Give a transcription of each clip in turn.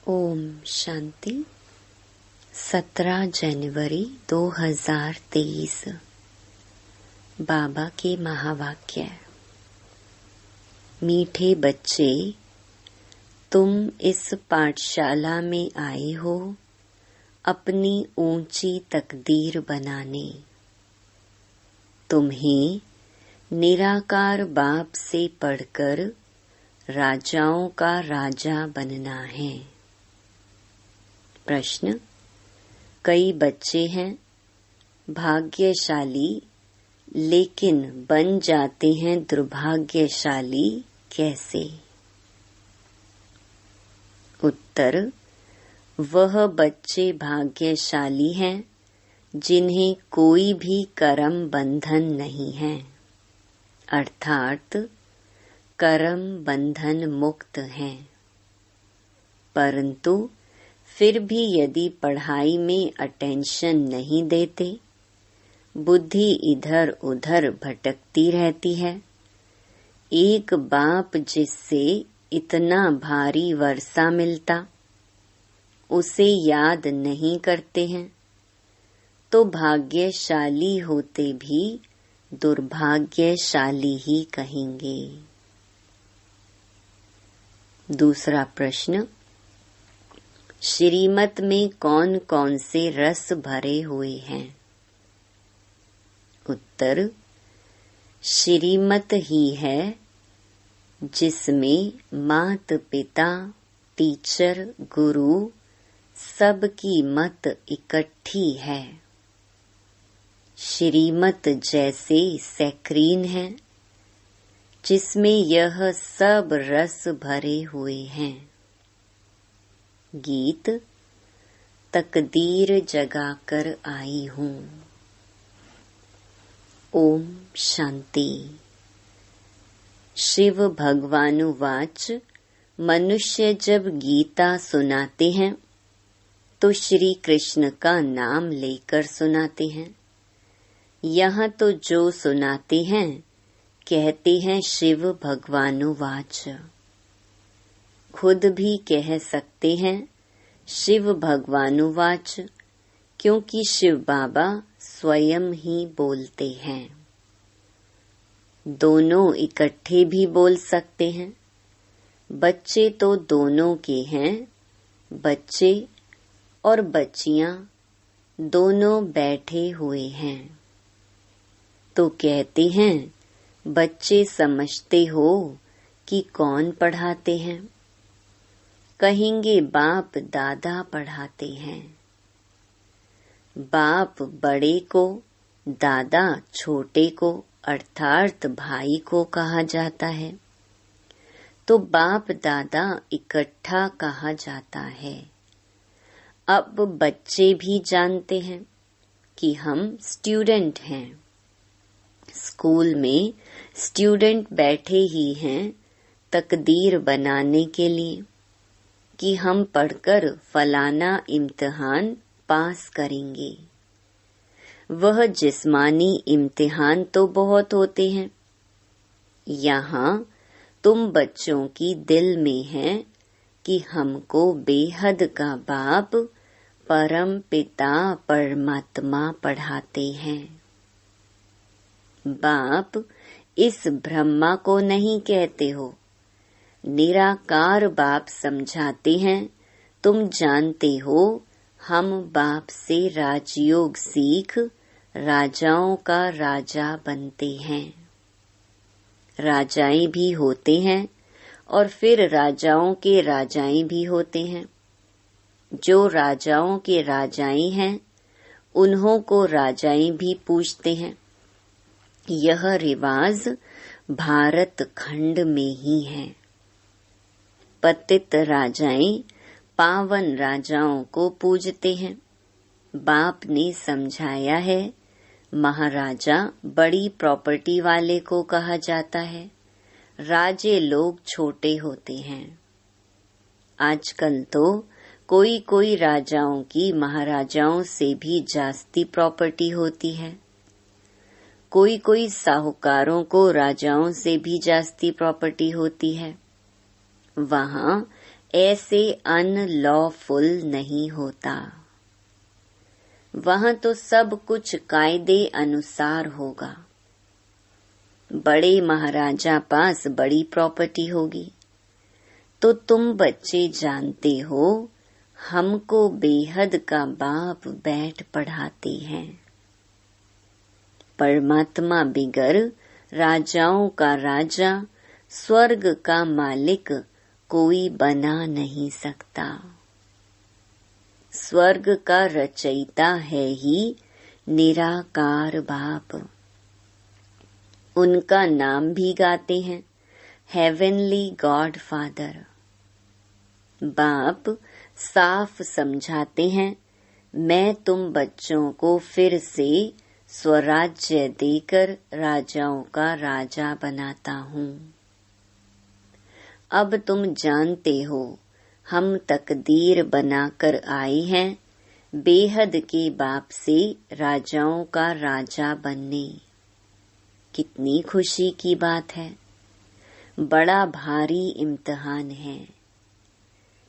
ओम शांति। 17 जनवरी 2023। बाबा के महावाक्य। मीठे बच्चे, तुम इस पाठशाला में आए हो अपनी ऊंची तकदीर बनाने। तुम्हें निराकार बाप से पढ़कर राजाओं का राजा बनना है। प्रश्न। कई बच्चे हैं भाग्यशाली, लेकिन बन जाते हैं दुर्भाग्यशाली कैसे? उत्तर। वह बच्चे भाग्यशाली हैं जिन्हें कोई भी कर्म बंधन नहीं है, अर्थात कर्म बंधन मुक्त हैं। परंतु फिर भी यदि पढ़ाई में अटेंशन नहीं देते, बुद्धि इधर उधर भटकती रहती है, एक बाप जिससे इतना भारी वर्षा मिलता उसे याद नहीं करते हैं, तो भाग्यशाली होते भी दुर्भाग्यशाली ही कहेंगे। दूसरा प्रश्न। श्रीमत में कौन कौन से रस भरे हुए हैं? उत्तर। श्रीमत ही है जिसमें मात पिता, टीचर, गुरु सबकी मत इकट्ठी है। श्रीमत जैसे सैक्रीन है जिसमें यह सब रस भरे हुए हैं। गीत। तकदीर जगाकर आई हूँ। ओम शांति। शिव भगवानुवाच। मनुष्य जब गीता सुनाते हैं तो श्री कृष्ण का नाम लेकर सुनाते हैं। यहाँ तो जो सुनाते हैं कहते हैं शिव भगवानुवाच। खुद भी कह सकते हैं शिव भगवानुवाच, क्योंकि शिव बाबा स्वयं ही बोलते हैं। दोनों इकट्ठे भी बोल सकते हैं। बच्चे तो दोनों के हैं, बच्चे और बच्चियां दोनों बैठे हुए हैं। तो कहते हैं बच्चे समझते हो कि कौन पढ़ाते हैं? कहेंगे बाप दादा पढ़ाते हैं। बाप बड़े को, दादा छोटे को अर्थात भाई को कहा जाता है, तो बाप दादा इकट्ठा कहा जाता है। अब बच्चे भी जानते हैं कि हम स्टूडेंट हैं। स्कूल में स्टूडेंट बैठे ही हैं तकदीर बनाने के लिए कि हम पढ़कर फलाना इम्तिहान पास करेंगे। वह जिस्मानी इम्तिहान तो बहुत होते हैं। यहाँ तुम बच्चों की दिल में है कि हमको बेहद का बाप परम पिता परमात्मा पढ़ाते हैं। बाप इस ब्रह्मा को नहीं कहते हो, निराकार बाप समझाते हैं। तुम जानते हो हम बाप से राजयोग सीख राजाओं का राजा बनते हैं। राजाएं भी होते हैं और फिर राजाओं के राजाएं भी होते हैं। जो राजाओं के राजाएं हैं उन्हों को राजाएं भी पूछते हैं। यह रिवाज भारत खंड में ही है। पतित राजाएं पावन राजाओं को पूजते हैं। बाप ने समझाया है महाराजा बड़ी प्रॉपर्टी वाले को कहा जाता है, राजे लोग छोटे होते हैं। आजकल तो कोई कोई राजाओं की महाराजाओं से भी जास्ती प्रॉपर्टी होती है। कोई कोई साहूकारों को राजाओं से भी जास्ती प्रॉपर्टी होती है। वहाँ ऐसे अनलॉफुल नहीं होता। वहां तो सब कुछ कायदे अनुसार होगा। बड़े महाराजा पास बड़ी प्रॉपर्टी होगी, तो तुम बच्चे जानते हो हमको बेहद का बाप बैठ पढ़ाते हैं। परमात्मा बिगर राजाओं का राजा, स्वर्ग का मालिक कोई बना नहीं सकता। स्वर्ग का रचयिता है ही निराकार बाप। उनका नाम भी गाते हैं, हेवनली गॉड फादर। बाप साफ समझाते हैं, मैं तुम बच्चों को फिर से स्वराज्य देकर राजाओं का राजा बनाता हूँ। अब तुम जानते हो हम तकदीर बनाकर आए हैं बेहद के बाप से राजाओं का राजा बनने। कितनी खुशी की बात है। बड़ा भारी इम्तिहान है।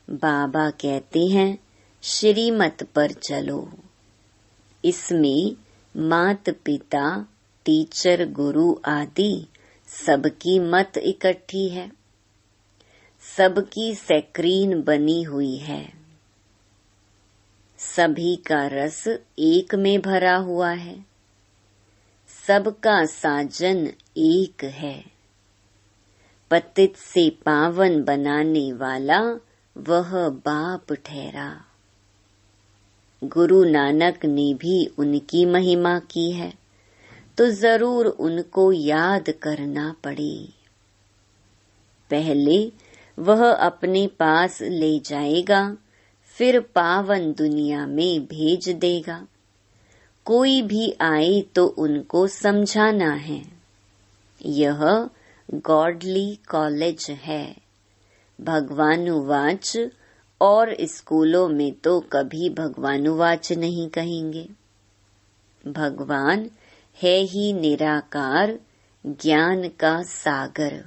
बाबा कहते हैं श्रीमत पर चलो। इसमें मात पिता, टीचर, गुरु आदि सबकी मत इकट्ठी है, सबकी स्क्रीन बनी हुई है, सभी का रस एक में भरा हुआ है, सबका साजन एक है। पतित से पावन बनाने वाला वह बाप ठहरा। गुरु नानक ने भी उनकी महिमा की है, तो जरूर उनको याद करना पड़े। पहले वह अपने पास ले जाएगा, फिर पावन दुनिया में भेज देगा। कोई भी आए तो उनको समझाना है। यह गॉडली कॉलेज है। भगवानुवाच और स्कूलों में तो कभी भगवानुवाच नहीं कहेंगे। भगवान है ही निराकार, ज्ञान का सागर,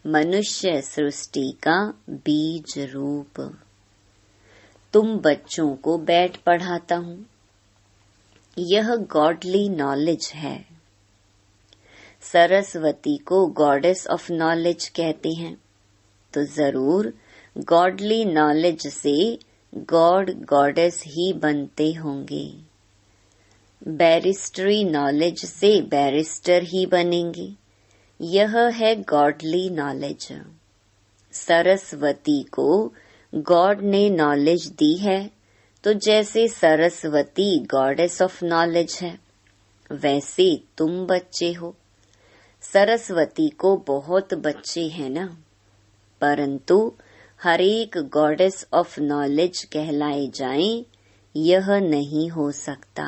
मनुष्य सृष्टि का बीज रूप। तुम बच्चों को बैठ पढ़ाता हूँ। यह गॉडली नॉलेज है। सरस्वती को गॉडेस ऑफ नॉलेज कहते हैं, तो जरूर गॉडली नॉलेज से गॉड गॉडेस ही बनते होंगे। बैरिस्ट्री नॉलेज से बैरिस्टर ही बनेंगे। यह है गॉडली नॉलेज। सरस्वती को गॉड ने नॉलेज दी है, तो जैसे सरस्वती गॉडेस ऑफ नॉलेज है, वैसे तुम बच्चे हो। सरस्वती को बहुत बच्चे हैं ना, परंतु हर एक गॉडेस ऑफ नॉलेज कहलाए जाएं, यह नहीं हो सकता।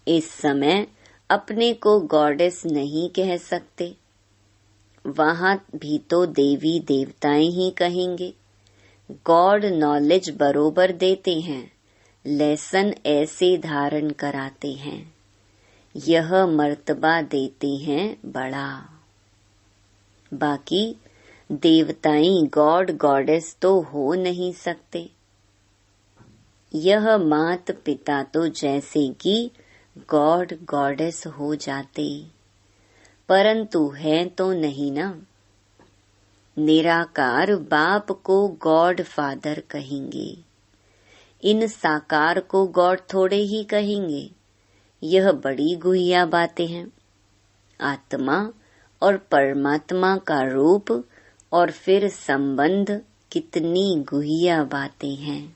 इस समय अपने को गॉडेस नहीं कह सकते। वहां भी तो देवी देवताएं ही कहेंगे। गॉड नॉलेज बरोबर देते हैं, लेसन ऐसे धारण कराते हैं। यह मर्तबा देते हैं बड़ा। बाकी देवताएं गॉड गॉडेस तो हो नहीं सकते। यह मात पिता तो जैसे कि गॉड गॉडेस हो जाते, परंतु है तो नहीं ना। निराकार बाप को गॉड फादर कहेंगे। इन साकार को गॉड थोड़े ही कहेंगे। यह बड़ी गुहिया बातें हैं। आत्मा और परमात्मा का रूप और फिर संबंध, कितनी गुहिया बातें हैं।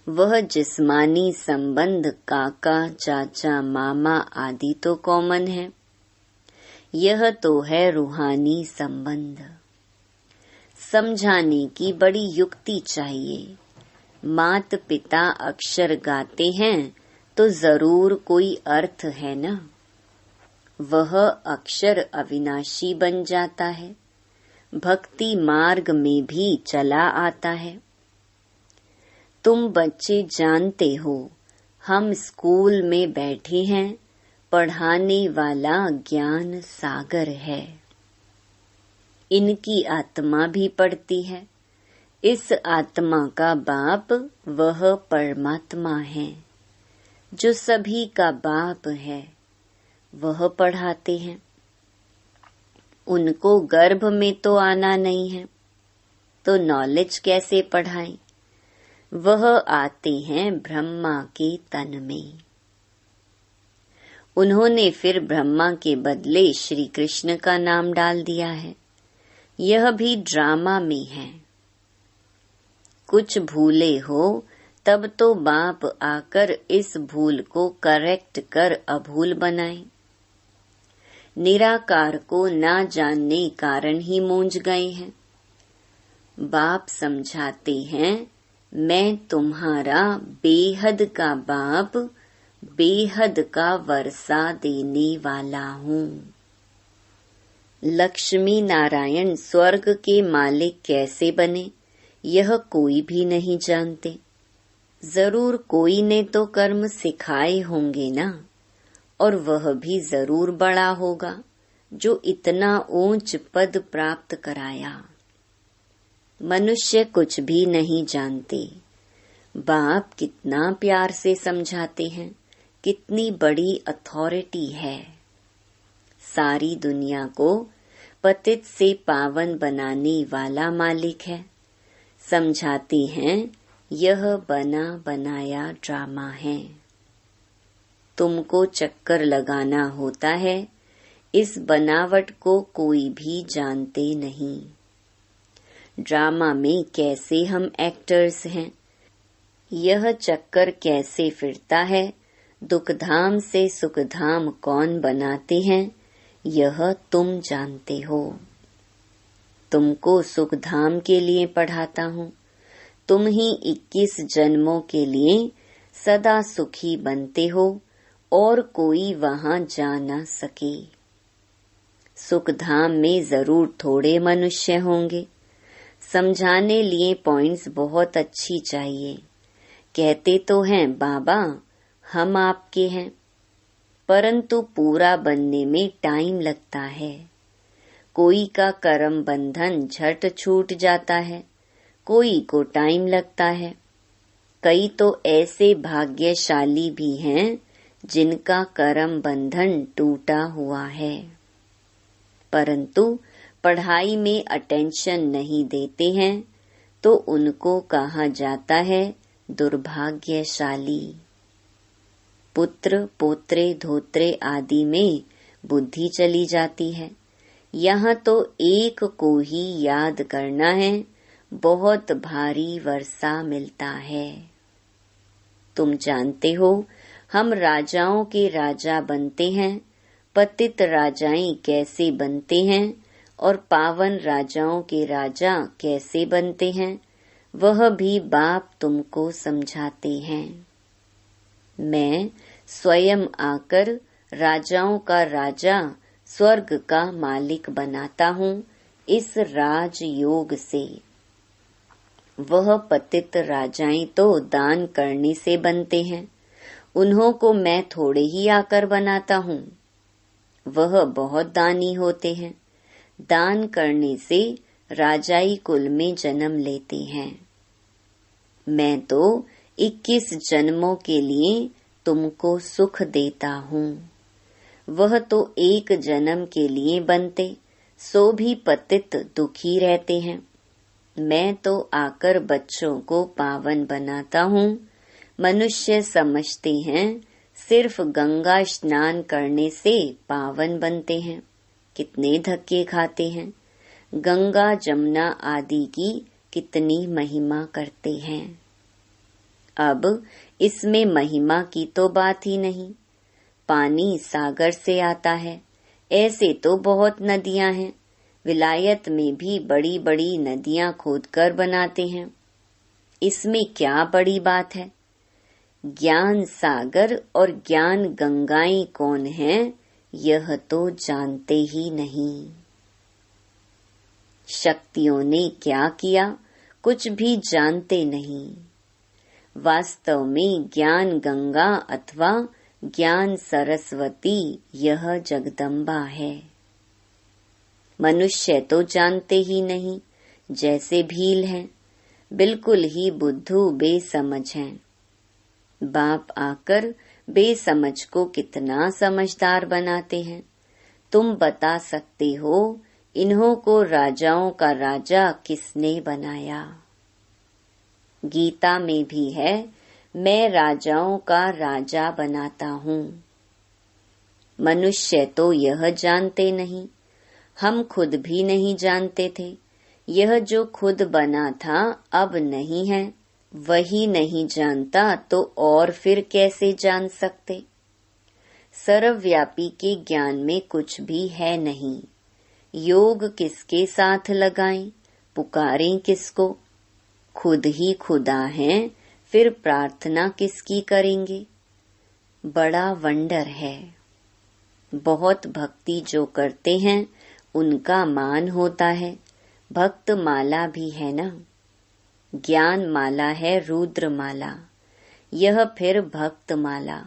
वह जिस्मानी संबंध काका, चाचा, मामा आदि तो कॉमन है। यह तो है रूहानी संबंध। समझाने की बड़ी युक्ति चाहिए। मात पिता अक्षर गाते हैं तो जरूर कोई अर्थ है ना। वह अक्षर अविनाशी बन जाता है, भक्ति मार्ग में भी चला आता है। तुम बच्चे जानते हो हम स्कूल में बैठे हैं, पढ़ाने वाला ज्ञान सागर है। इनकी आत्मा भी पढ़ती है। इस आत्मा का बाप वह परमात्मा है, जो सभी का बाप है। वह पढ़ाते हैं। उनको गर्भ में तो आना नहीं है, तो नॉलेज कैसे पढ़ाएं? वह आते हैं ब्रह्मा के तन में। उन्होंने फिर ब्रह्मा के बदले श्री कृष्ण का नाम डाल दिया है। यह भी ड्रामा में है। कुछ भूले हो तब तो बाप आकर इस भूल को करेक्ट कर अभूल बनाए। निराकार को ना जानने कारण ही मूंझ गए हैं। बाप समझाते हैं, मैं तुम्हारा बेहद का बाप, बेहद का वर्षा देने वाला हूँ। लक्ष्मी नारायण स्वर्ग के मालिक कैसे बने, यह कोई भी नहीं जानते। जरूर कोई ने तो कर्म सिखाए होंगे ना, और वह भी जरूर बड़ा होगा जो इतना ऊंच पद प्राप्त कराया। मनुष्य कुछ भी नहीं जानते। बाप कितना प्यार से समझाते हैं, कितनी बड़ी अथॉरिटी है। सारी दुनिया को पतित से पावन बनाने वाला मालिक है। समझाते हैं, यह बना बनाया ड्रामा है। तुमको चक्कर लगाना होता है, इस बनावट को कोई भी जानते नहीं। ड्रामा में कैसे हम एक्टर्स हैं, यह चक्कर कैसे फिरता है, दुखधाम से सुखधाम कौन बनाते हैं, यह तुम जानते हो। तुमको सुखधाम के लिए पढ़ाता हूँ। तुम ही 21 जन्मों के लिए सदा सुखी बनते हो और कोई वहाँ जा न सके। सुखधाम में जरूर थोड़े मनुष्य होंगे। समझाने लिए पॉइंट्स बहुत अच्छी चाहिए। कहते तो हैं बाबा हम आपके हैं, परंतु पूरा बनने में टाइम लगता है। कोई का कर्म बंधन झट छूट जाता है, कोई को टाइम लगता है। कई तो ऐसे भाग्यशाली भी हैं जिनका कर्म बंधन टूटा हुआ है, परंतु पढ़ाई में अटेंशन नहीं देते हैं तो उनको कहा जाता है दुर्भाग्यशाली। पुत्र पोत्रे धोत्रे आदि में बुद्धि चली जाती है। यहाँ तो एक को ही याद करना है, बहुत भारी वर्षा मिलता है। तुम जानते हो हम राजाओं के राजा बनते हैं। पतित राजाएं कैसे बनते हैं और पावन राजाओं के राजा कैसे बनते हैं, वह भी बाप तुमको समझाते हैं। मैं स्वयं आकर राजाओं का राजा, स्वर्ग का मालिक बनाता हूँ इस राज योग से। वह पतित राजाएं तो दान करने से बनते हैं, उन्हों को मैं थोड़े ही आकर बनाता हूँ। वह बहुत दानी होते हैं, दान करने से राजाई कुल में जन्म लेते हैं। मैं तो 21 जन्मों के लिए तुमको सुख देता हूँ। वह तो एक जन्म के लिए बनते, सो भी पतित दुखी रहते हैं। मैं तो आकर बच्चों को पावन बनाता हूँ। मनुष्य समझते हैं सिर्फ गंगा स्नान करने से पावन बनते हैं। कितने धक्के खाते हैं। गंगा जमुना आदि की कितनी महिमा करते हैं। अब इसमें महिमा की तो बात ही नहीं। पानी सागर से आता है, ऐसे तो बहुत नदियां हैं। विलायत में भी बड़ी बड़ी नदियां खोदकर बनाते हैं। इसमें क्या बड़ी बात है। ज्ञान सागर और ज्ञान गंगाएं कौन हैं, यह तो जानते ही नहीं। शक्तियों ने क्या किया, कुछ भी जानते नहीं। वास्तव में ज्ञान गंगा अथवा ज्ञान सरस्वती यह जगदम्बा है। मनुष्य तो जानते ही नहीं, जैसे भील हैं, बिल्कुल ही बुद्धू बेसमझ हैं। बाप आकर बेसमझ को कितना समझदार बनाते हैं। तुम बता सकते हो इन्हों को राजाओं का राजा किसने बनाया? गीता में भी है, मैं राजाओं का राजा बनाता हूँ। मनुष्य तो यह जानते नहीं, हम खुद भी नहीं जानते थे। यह जो खुद बना था अब नहीं है, वही नहीं जानता तो और फिर कैसे जान सकते? सर्वव्यापी के ज्ञान में कुछ भी है नहीं। योग किसके साथ लगाएं, पुकारें किसको? खुद ही खुदा हैं, फिर प्रार्थना किसकी करेंगे? बड़ा वंडर है। बहुत भक्ति जो करते हैं उनका मान होता है। भक्त माला भी है ना, ज्ञान माला है रुद्र माला, यह फिर भक्त माला।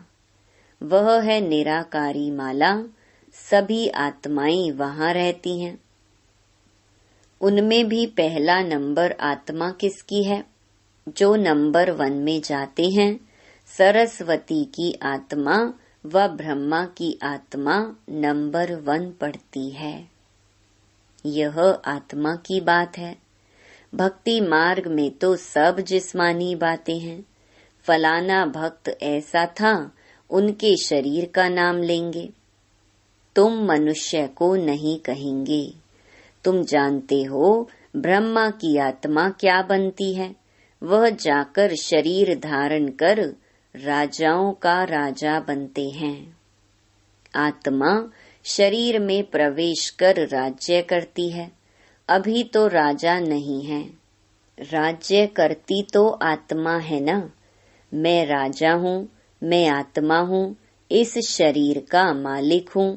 वह है निराकारी माला, सभी आत्माएं वहां रहती हैं। उनमें भी पहला नंबर आत्मा किसकी है? जो नंबर 1 में जाते हैं, सरस्वती की आत्मा व ब्रह्मा की आत्मा नंबर 1 पढ़ती है। यह आत्मा की बात है। भक्ति मार्ग में तो सब जिस्मानी बातें हैं। फलाना भक्त ऐसा था, उनके शरीर का नाम लेंगे। तुम मनुष्य को नहीं कहेंगे। तुम जानते हो ब्रह्मा की आत्मा क्या बनती है? वह जाकर शरीर धारण कर राजाओं का राजा बनते हैं। आत्मा शरीर में प्रवेश कर राज्य करती है। अभी तो राजा नहीं है, राज्य करती तो आत्मा है ना। मैं राजा हूँ, मैं आत्मा हूँ, इस शरीर का मालिक हूँ।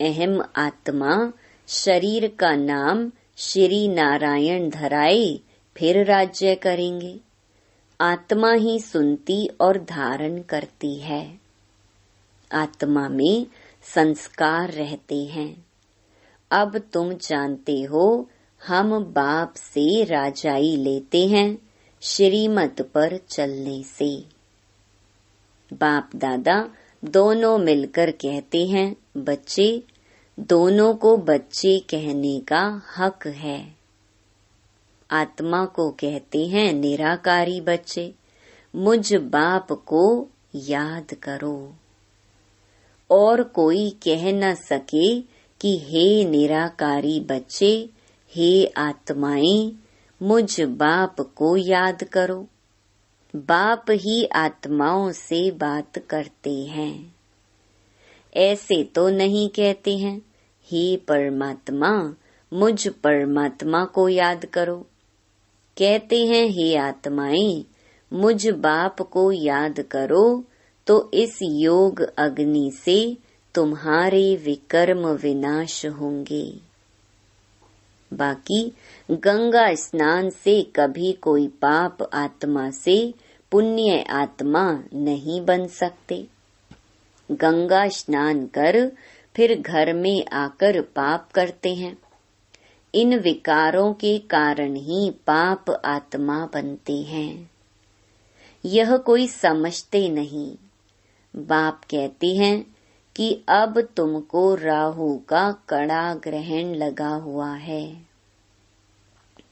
अहम आत्मा शरीर का नाम श्री नारायण धराए, फिर राज्य करेंगे। आत्मा ही सुनती और धारण करती है। आत्मा में संस्कार रहते हैं। अब तुम जानते हो हम बाप से राजाई लेते हैं श्रीमत पर चलने से। बाप दादा दोनों मिलकर कहते हैं बच्चे, दोनों को बच्चे कहने का हक है। आत्मा को कहते हैं निराकारी बच्चे, मुझ बाप को याद करो। और कोई कह न सके कि हे निराकारी बच्चे, हे आत्माएं, मुझ बाप को याद करो। बाप ही आत्माओं से बात करते हैं। ऐसे तो नहीं कहते हैं हे परमात्मा, मुझ परमात्मा को याद करो। कहते हैं हे आत्माएं, मुझ बाप को याद करो, तो इस योग अग्नि से तुम्हारे विकर्म विनाश होंगे। बाकी गंगा स्नान से कभी कोई पाप आत्मा से पुण्य आत्मा नहीं बन सकते। गंगा स्नान कर फिर घर में आकर पाप करते हैं। इन विकारों के कारण ही पाप आत्मा बनते हैं। यह कोई समझते नहीं। बाप कहते हैं कि अब तुमको राहु का कड़ा ग्रहण लगा हुआ है।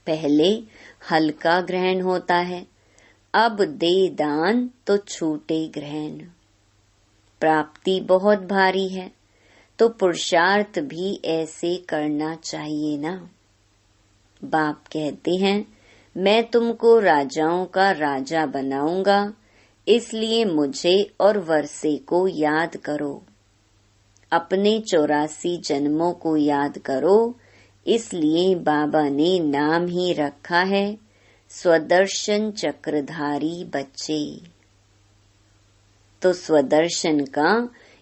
पहले हल्का ग्रहण होता है, अब दे दान तो छूटे ग्रहण। प्राप्ति बहुत भारी है, तो पुरुषार्थ भी ऐसे करना चाहिए ना। बाप कहते हैं मैं तुमको राजाओं का राजा बनाऊंगा, इसलिए मुझे और वर्षे को याद करो। अपने 84 जन्मों को याद करो, इसलिए बाबा ने नाम ही रखा है स्वदर्शन चक्रधारी बच्चे। तो स्वदर्शन का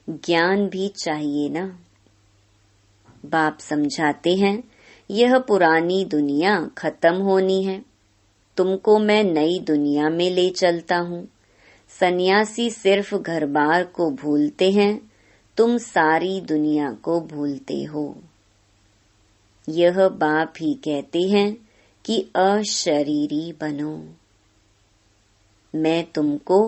ज्ञान भी चाहिए ना। बाप समझाते हैं यह पुरानी दुनिया खत्म होनी है, तुमको मैं नई दुनिया में ले चलता हूँ। सन्यासी सिर्फ घर बार को भूलते हैं, तुम सारी दुनिया को भूलते हो। यह बाप ही कहते हैं कि अशरीरी बनो। मैं तुमको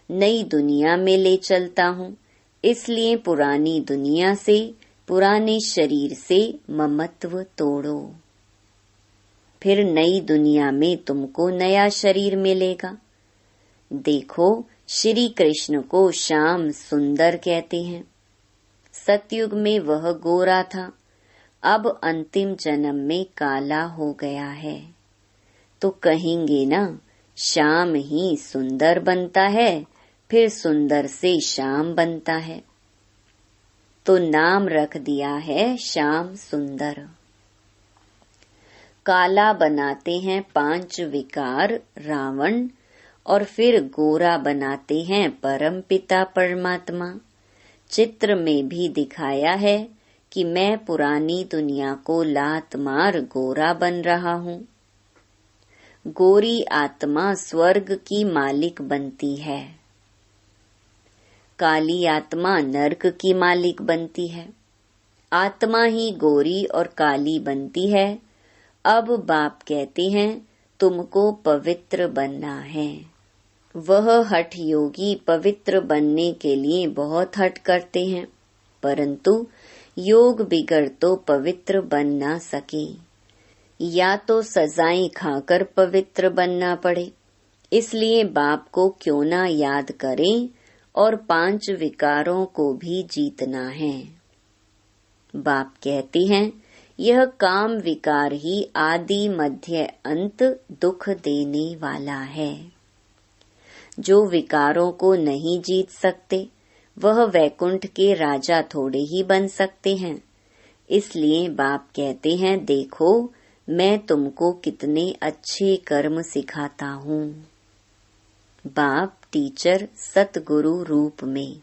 नई दुनिया में ले चलता हूँ, इसलिए पुरानी दुनिया से, पुराने शरीर से ममत्व तोड़ो। फिर नई दुनिया में तुमको नया शरीर मिलेगा। देखो, श्री कृष्ण को श्याम सुंदर कहते हैं। सतयुग में वह गोरा था, अब अंतिम जन्म में काला हो गया है। तो कहेंगे ना, श्याम ही सुंदर बनता है, फिर सुंदर से श्याम बनता है। तो नाम रख दिया है श्याम सुंदर। काला बनाते हैं 5 विकार रावण, और फिर गोरा बनाते हैं परम पिता परमात्मा। चित्र में भी दिखाया है कि मैं पुरानी दुनिया को लात मार गोरा बन रहा हूँ। गोरी आत्मा स्वर्ग की मालिक बनती है, काली आत्मा नरक की मालिक बनती है। आत्मा ही गोरी और काली बनती है। अब बाप कहते हैं तुमको पवित्र बनना है। वह हठ योगी पवित्र बनने के लिए बहुत हठ करते हैं, परंतु योग बिगड़ तो पवित्र बन ना सके। या तो सजाएं खाकर पवित्र बनना पड़े, इसलिए बाप को क्यों ना याद करें और 5 विकारों को भी जीतना है। बाप कहते हैं यह काम विकार ही आदि मध्य अंत दुख देने वाला है। जो विकारों को नहीं जीत सकते वह वैकुंठ के राजा थोड़े ही बन सकते हैं। इसलिए बाप कहते हैं देखो, मैं तुमको कितने अच्छे कर्म सिखाता हूँ। बाप टीचर सतगुरु रूप में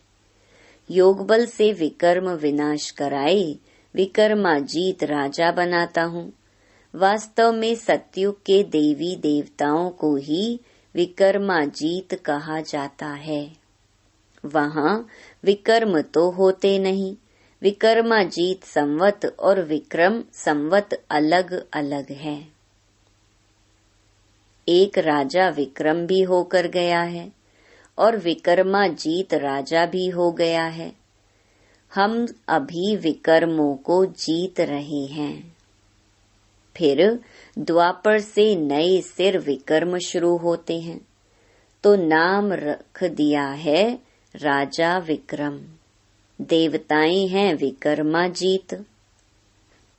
योग बल से विकर्म विनाश कराए, विकर्माजीत राजा बनाता हूँ। वास्तव में सतयुग के देवी देवताओं को ही विकर्माजीत कहा जाता है। वहाँ विकर्म तो होते नहीं। विकर्माजीत संवत और विक्रम संवत अलग अलग है। एक राजा विक्रम भी होकर गया है और विकर्माजीत राजा भी हो गया है। हम अभी विकर्मों को जीत रहे हैं। फिर द्वापर से नए सिर विकर्म शुरू होते हैं, तो नाम रख दिया है राजा विक्रम। देवताएं हैं विकर्माजीत।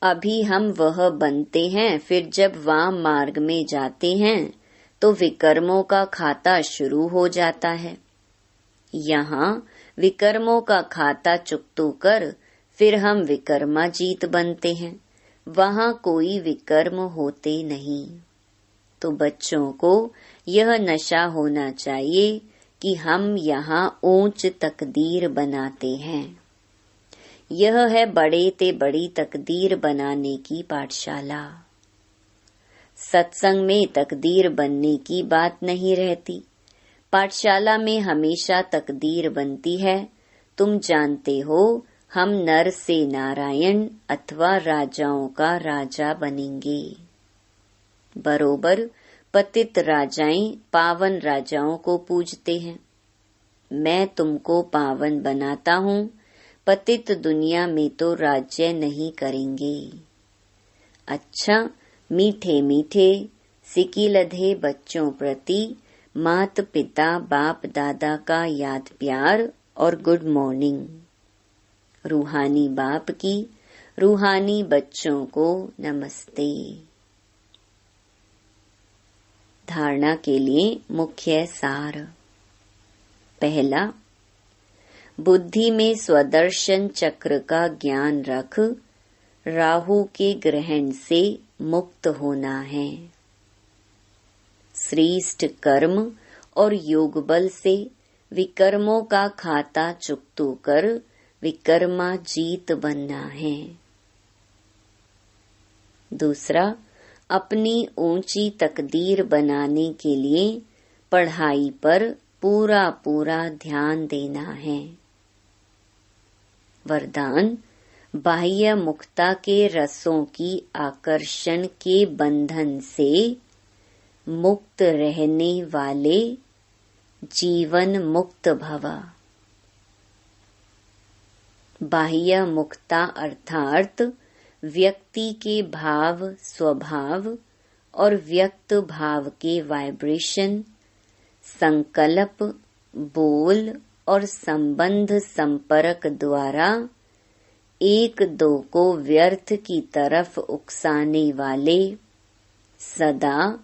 अभी हम वह बनते हैं, फिर जब वाम मार्ग में जाते हैं तो विकर्मों का खाता शुरू हो जाता है। यहाँ विकर्मों का खाता चुकतो कर फिर हम विकर्माजीत बनते हैं। वहाँ कोई विकर्म होते नहीं। तो बच्चों को यह नशा होना चाहिए कि हम यहाँ ऊंच तकदीर बनाते हैं। यह है बड़े ते बड़ी तकदीर बनाने की पाठशाला। सत्संग में तकदीर बनने की बात नहीं रहती। पाठशाला में हमेशा तकदीर बनती है। तुम जानते हो, हम नर से नारायण अथवा राजाओं का राजा बनेंगे। बरोबर पतित राजाएं पावन राजाओं को पूजते हैं। मैं तुमको पावन बनाता हूँ, पतित दुनिया में तो राज्य नहीं करेंगे। अच्छा, मीठे मीठे सिकिलधे बच्चों प्रति मात पिता बाप दादा का याद प्यार और गुड मॉर्निंग। रूहानी बाप की रूहानी बच्चों को नमस्ते। धारणा के लिए मुख्य सार। पहला, बुद्धि में स्वदर्शन चक्र का ज्ञान रख राहु के ग्रहण से मुक्त होना है। श्रेष्ठ कर्म और योग बल से विकर्मों का खाता चुकतो कर विकर्माजीत बनना है। दूसरा, अपनी ऊंची तकदीर बनाने के लिए पढ़ाई पर पूरा पूरा ध्यान देना है। वरदान, बाह्य मुक्ता के रसों की आकर्षण के बंधन से मुक्त रहने वाले जीवन मुक्त भव। बाह्य मुक्ता अर्थात व्यक्ति के भाव, स्वभाव और व्यक्त भाव के वाइब्रेशन, संकल्प, बोल और संबंध संपर्क द्वारा एक दो को व्यर्थ की तरफ उकसाने वाले, सदा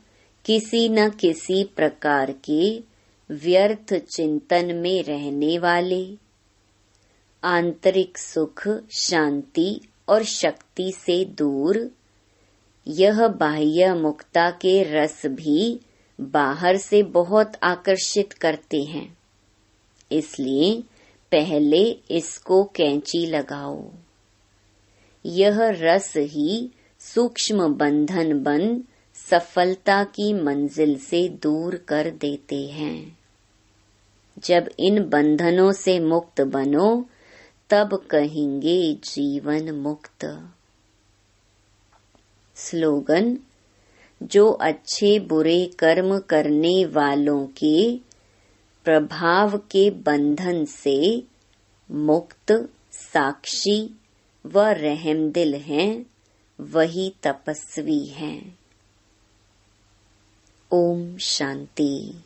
किसी न किसी प्रकार के व्यर्थ चिंतन में रहने वाले, आंतरिक सुख, शांति और शक्ति से दूर, यह बाह्य मुक्ता के रस भी बाहर से बहुत आकर्षित करते हैं। इसलिए पहले इसको कैंची लगाओ। यह रस ही सूक्ष्म बंधन बन सफलता की मंजिल से दूर कर देते हैं। जब इन बंधनों से मुक्त बनो तब कहेंगे जीवन मुक्त। स्लोगन: जो अच्छे बुरे कर्म करने वालों के प्रभाव के बंधन से मुक्त, साक्षी व रहमदिल हैं, वही तपस्वी हैं। ओम शांति।